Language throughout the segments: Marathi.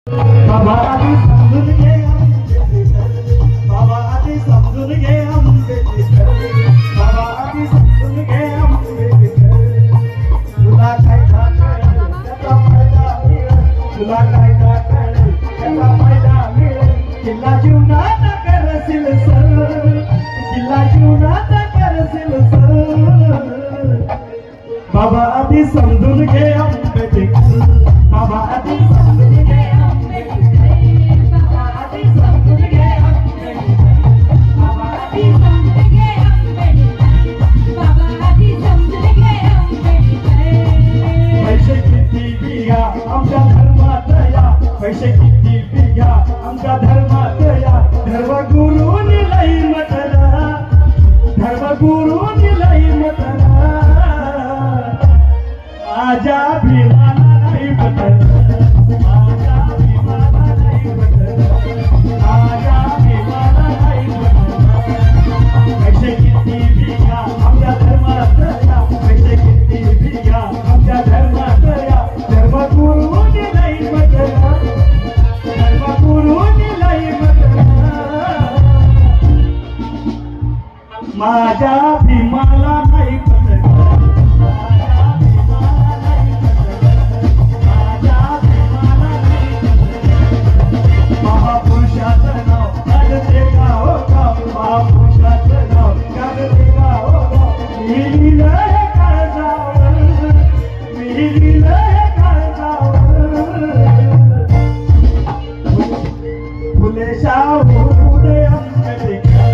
बाबा आधी समजून घे आंब्याची घर, बाबा आधी समजून घे आंब्याची घर, बाबा आधी समजून घे आंब्याची घर. तुला काय कळेल त्याचा फायदा मिळेल, तुला काय कळेल त्याचा फायदा मिळेल. किल्ला जीवनात करशील सर, किल्ला जीवनात करशील सर. बाबा आधी समजून घे आंब्याची घर, बाबा आधी समजून घे आमच्या धर्मात या, पैसे किती बिघा आमच्या धर्मात या. धर्मगुरूंनी लई म्हटलं, धर्मगुरूंनी लई म्हटलं, माझ्या भीमाला नाही म्हटलं, माझ्या भीमाला नाही म्हटलं, माझ्या भीमाला नाही म्हटलं. पैसे किती बिघा आमच्या धर्मात या, पैसे किती बिघा आमच्या धर्मात या. धर्मगुरूंनी लई म्हटलं, धर्मगुरूंनी लई म्हटलं, माझ्या भीमाला नाही म्हटलं, माझ्या भीमाला नाही म्हटलं, माझ्या भीमाला नाही म्हटलं. महापुरुषाचं नाव काढते का हो गाव, महापुरुषाचं नाव काढते का हो गाव. मी लिहिलंय काळजावर, मी लिहिलंय काळजावर. फुले शाहू दे आंबेडकर,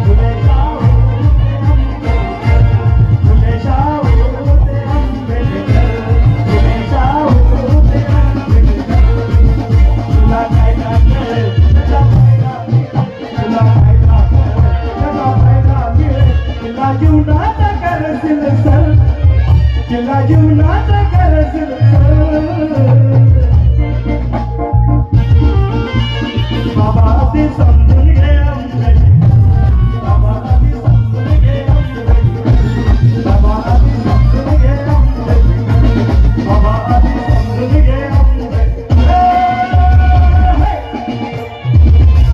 फुले शाहू दे आंबेडकर, फुले शाहू दे आंबेडकर, फुले शाहू दे आंबेडकर. तुला काय कळेल त्याचा फायदा मिळेल, तुला काय कळेल त्याचा फायदा मिळेल. किल्ला जीवनात करशील सर, किल्ला जीवनात करशील सर.